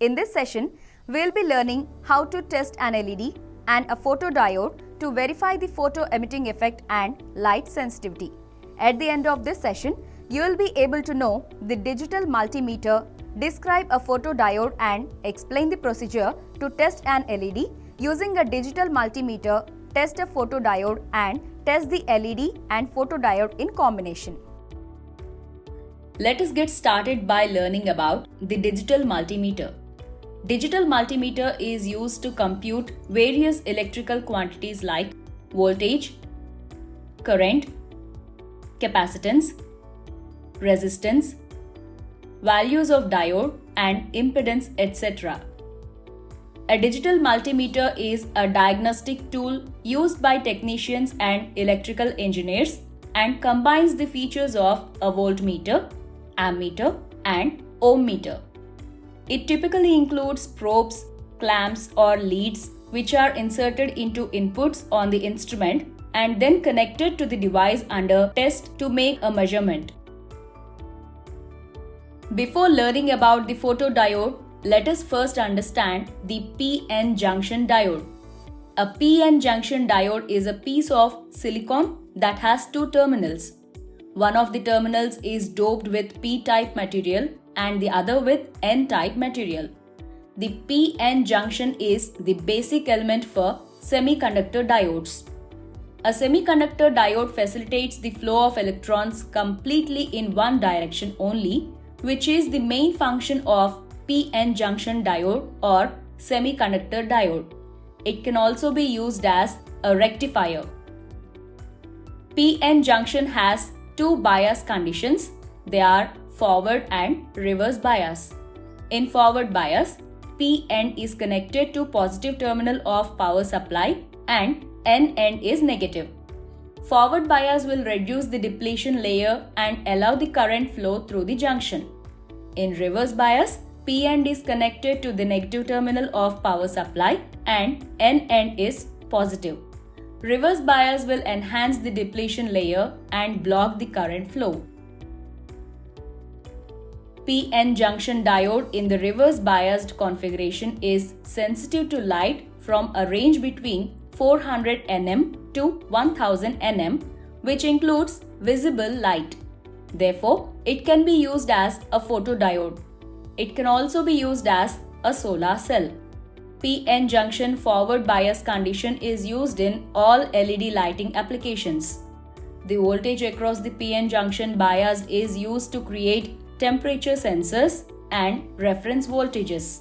In this session, we'll be learning how to test an LED and a photodiode to verify the photo emitting effect and light sensitivity. At the end of this session, you will be able to know the digital multimeter, describe a photodiode and explain the procedure to test an LED using a digital multimeter, test a photodiode and test the LED and photodiode in combination. Let us get started by learning about the digital multimeter. Digital multimeter is used to compute various electrical quantities like voltage, current, capacitance, resistance, values of diode and impedance, etc. A digital multimeter is a diagnostic tool used by technicians and electrical engineers and combines the features of a voltmeter, ammeter and ohm meter. It typically includes probes, clamps or leads which are inserted into inputs on the instrument and then connected to the device under test to make a measurement. Before learning about the photodiode, let us first understand the PN junction diode. A PN junction diode is a piece of silicon that has two terminals. One of the terminals is doped with P-type material and the other with N-type material. The PN junction is the basic element for semiconductor diodes. A semiconductor diode facilitates the flow of electrons completely in one direction only, which is the main function of PN junction diode or semiconductor diode. It can also be used as a rectifier. PN junction has two bias conditions. They are forward and reverse bias. In forward bias, P-end is connected to positive terminal of power supply and N-end is negative. Forward bias will reduce the depletion layer and allow the current flow through the junction. In reverse bias, P-end is connected to the negative terminal of power supply and N-end is positive. Reverse bias will enhance the depletion layer and block the current flow. PN junction diode in the reverse biased configuration is sensitive to light from a range between 400 nm to 1000 nm, which includes visible light. Therefore, it can be used as a photodiode. It can also be used as a solar cell. PN junction forward bias condition is used in all LED lighting applications. The voltage across the PN junction bias is used to create temperature sensors and reference voltages.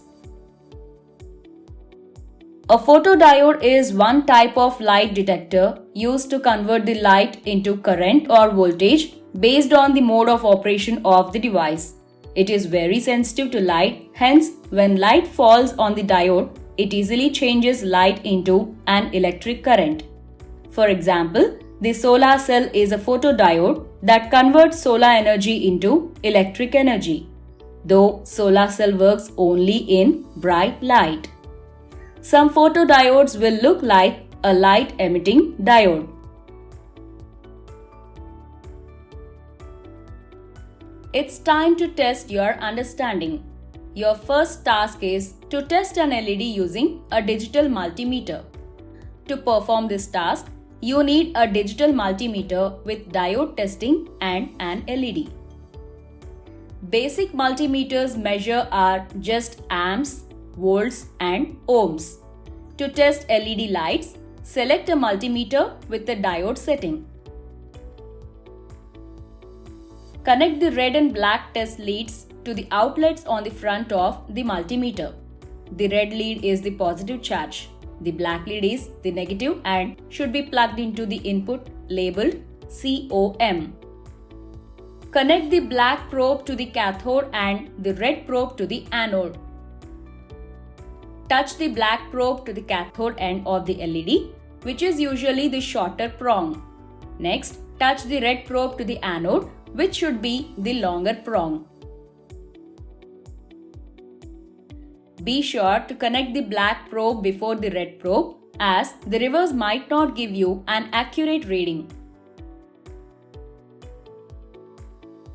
A photodiode is one type of light detector used to convert the light into current or voltage based on the mode of operation of the device. It is very sensitive to light, hence when light falls on the diode, it easily changes light into an electric current. For example, the solar cell is a photodiode that converts solar energy into electric energy, though solar cell works only in bright light. Some photodiodes will look like a light-emitting diode. It's time to test your understanding. Your first task is to test an LED using a digital multimeter. To perform this task, you need a digital multimeter with diode testing and an LED. Basic multimeters measure are just amps, volts and ohms. To test LED lights, select a multimeter with the diode setting. Connect the red and black test leads to the outlets on the front of the multimeter. The red lead is the positive charge. The black lead is the negative and should be plugged into the input labeled COM. Connect the black probe to the cathode and the red probe to the anode. Touch the black probe to the cathode end of the LED, which is usually the shorter prong. Next, touch the red probe to the anode, which should be the longer prong. Be sure to connect the black probe before the red probe, as the reverse might not give you an accurate reading.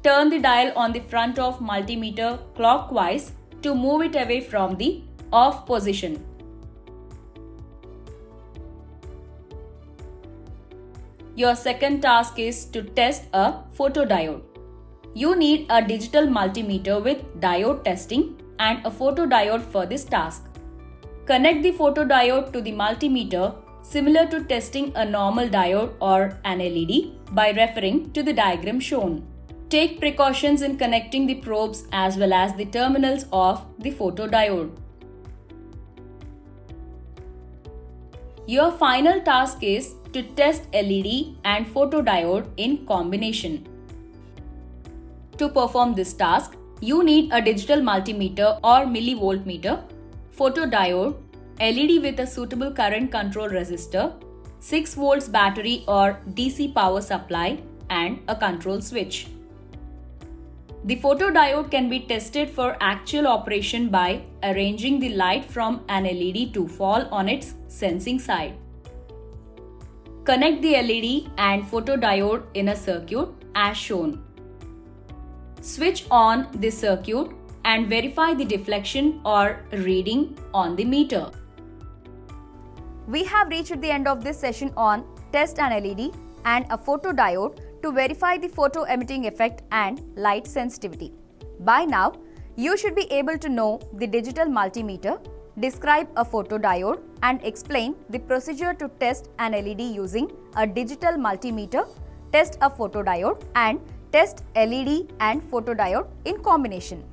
Turn the dial on the front of multimeter clockwise to move it away from the off position. Your second task is to test a photodiode. You need a digital multimeter with diode testing and a photodiode for this task. Connect the photodiode to the multimeter similar to testing a normal diode or an LED by referring to the diagram shown. Take precautions in connecting the probes as well as the terminals of the photodiode. Your final task is to test LED and photodiode in combination. To perform this task, you need a digital multimeter or millivoltmeter, photodiode, LED with a suitable current control resistor, 6 volts battery or DC power supply, and a control switch. The photodiode can be tested for actual operation by arranging the light from an LED to fall on its sensing side. Connect the LED and photodiode in a circuit as shown. Switch on the circuit and verify the deflection or reading on the meter. We have reached the end of this session on test an LED and a photodiode to verify the photo emitting effect and light sensitivity. By now, you should be able to know the digital multimeter, describe a photodiode, and explain the procedure to test an LED using a digital multimeter, test a photodiode, and test LED and photodiode in combination.